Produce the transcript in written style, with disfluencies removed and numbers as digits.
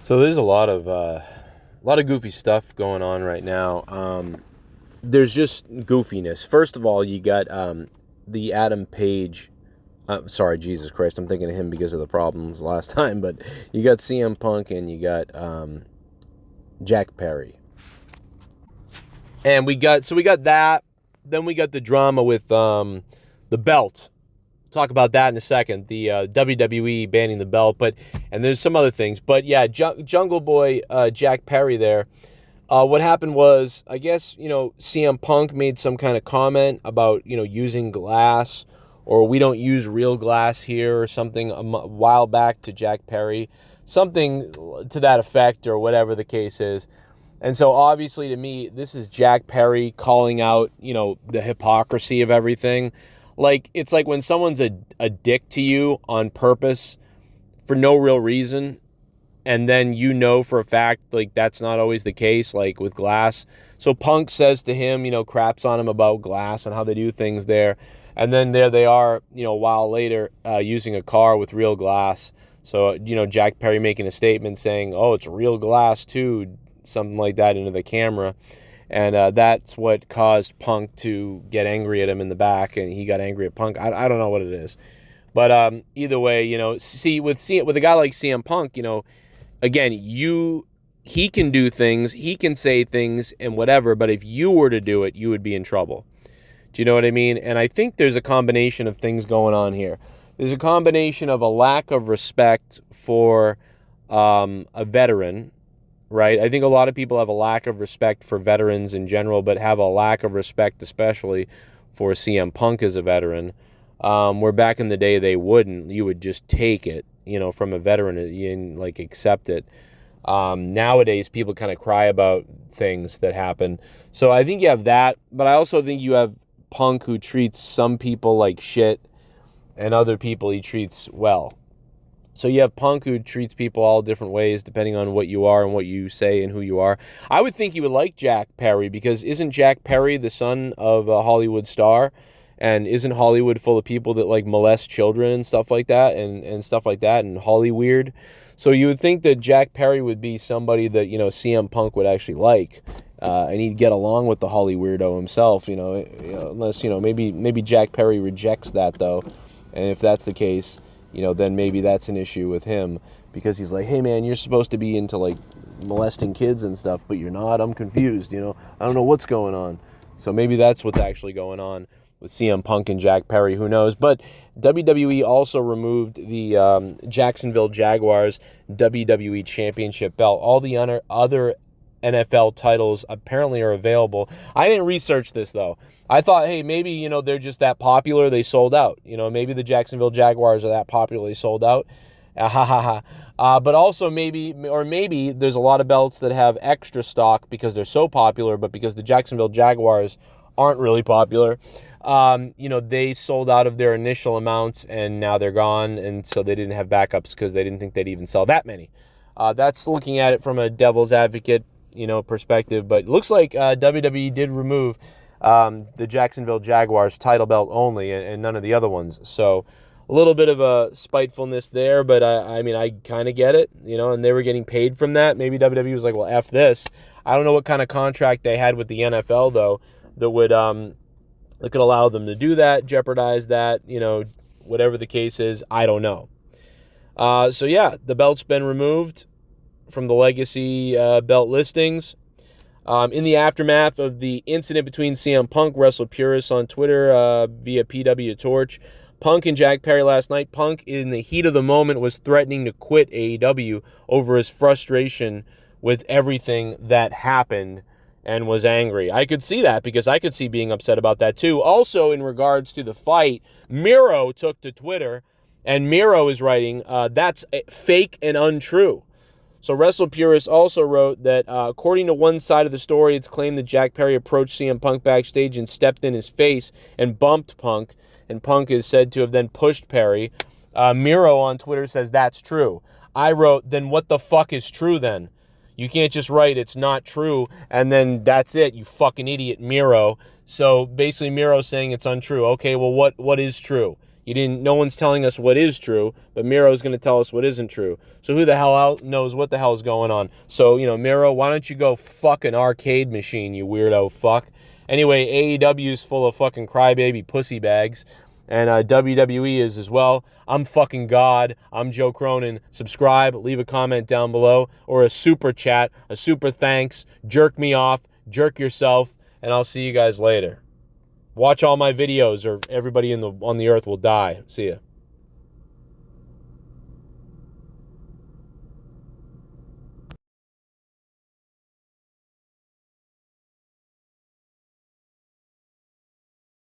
So there's a lot of goofy stuff going on right now. There's just goofiness. First of all, you got the Adam Page. Sorry, Jesus Christ, I'm thinking of him because of the problems last time. But you got CM Punk and you got Jack Perry, and we got that. Then we got the drama with the belt. Talk about that in a second. The WWE banning the belt, and there's some other things. But yeah, Jungle Boy Jack Perry there. What happened was, I guess, CM Punk made some kind of comment about, using glass, or we don't use real glass here, or something a while back to Jack Perry, something to that effect, or whatever the case is. And so obviously to me, this is Jack Perry calling out, the hypocrisy of everything. Like, it's like when someone's a dick to you on purpose for no real reason, and then for a fact, like, that's not always the case, like with glass. So Punk says to him, craps on him about glass and how they do things there. And then there they are, a while later, using a car with real glass. So, Jack Perry making a statement saying, oh, it's real glass too, something like that into the camera. And that's what caused Punk to get angry at him in the back, and he got angry at Punk. I don't know what it is. But either way, with a guy like CM Punk, again, he can do things, he can say things and whatever, but if you were to do it, you would be in trouble. Do you know what I mean? And I think there's a combination of things going on here. There's a combination of a lack of respect for a veteran, right? I think a lot of people have a lack of respect for veterans in general, but have a lack of respect especially for CM Punk as a veteran. Where back in the day they wouldn't. You would just take it, from a veteran and accept it. Nowadays people kind of cry about things that happen. So I think you have that, but I also think you have Punk who treats some people like shit and other people he treats well. So you have Punk who treats people all different ways depending on what you are and what you say and who you are. I would think you would like Jack Perry, because isn't Jack Perry the son of a Hollywood star? And isn't Hollywood full of people that molest children and stuff like that and stuff like that and Hollyweird? So you would think that Jack Perry would be somebody that, CM Punk would actually like. And he'd get along with the Holly weirdo himself, unless, maybe Jack Perry rejects that though. And if that's the case, then maybe that's an issue with him, because he's like, hey man, you're supposed to be into molesting kids and stuff, but you're not. I'm confused, I don't know what's going on. So maybe that's what's actually going on with CM Punk and Jack Perry, who knows. But WWE also removed the Jacksonville Jaguars WWE Championship belt. All the other NFL titles apparently are available. I didn't research this though. I thought, hey, maybe, they're just that popular, they sold out. Maybe the Jacksonville Jaguars are that popular, they sold out. But also maybe there's a lot of belts that have extra stock because they're so popular, but because the Jacksonville Jaguars aren't really popular, they sold out of their initial amounts and now they're gone, and so they didn't have backups because they didn't think they'd even sell that many. That's looking at it from a devil's advocate, perspective, but it looks like WWE did remove the Jacksonville Jaguars title belt only and none of the other ones. So a little bit of a spitefulness there, but I kind of get it, and they were getting paid from that. Maybe WWE was like, well, F this. I don't know what kind of contract they had with the NFL though that would that could allow them to do that, jeopardize that, whatever the case is, I don't know. So yeah, the belt's been removed from the legacy belt listings. In the aftermath of the incident between CM Punk, Wrestle Purists on Twitter via PW Torch, Punk and Jack Perry last night. Punk, in the heat of the moment, was threatening to quit AEW over his frustration with everything that happened and was angry. I could see that, because I could see being upset about that too. Also, in regards to the fight, Miro took to Twitter, and Miro is writing, that's fake and untrue. So Wrestle Purist also wrote that according to one side of the story, it's claimed that Jack Perry approached CM Punk backstage and stepped in his face and bumped Punk, and Punk is said to have then pushed Perry. Miro on Twitter says that's true. I wrote, then what the fuck is true then? You can't just write it's not true and then that's it, you fucking idiot, Miro. So basically Miro's saying it's untrue. Okay, well what is true? No one's telling us what is true, but Miro's going to tell us what isn't true. So who the hell knows what the hell is going on? So, Miro, why don't you go fuck an arcade machine, you weirdo fuck? Anyway, AEW is full of fucking crybaby pussy bags. And WWE is as well. I'm fucking God. I'm Joe Cronin. Subscribe, leave a comment down below, or a super chat, a super thanks. Jerk me off, jerk yourself, and I'll see you guys later. Watch all my videos or everybody on the earth will die. See ya.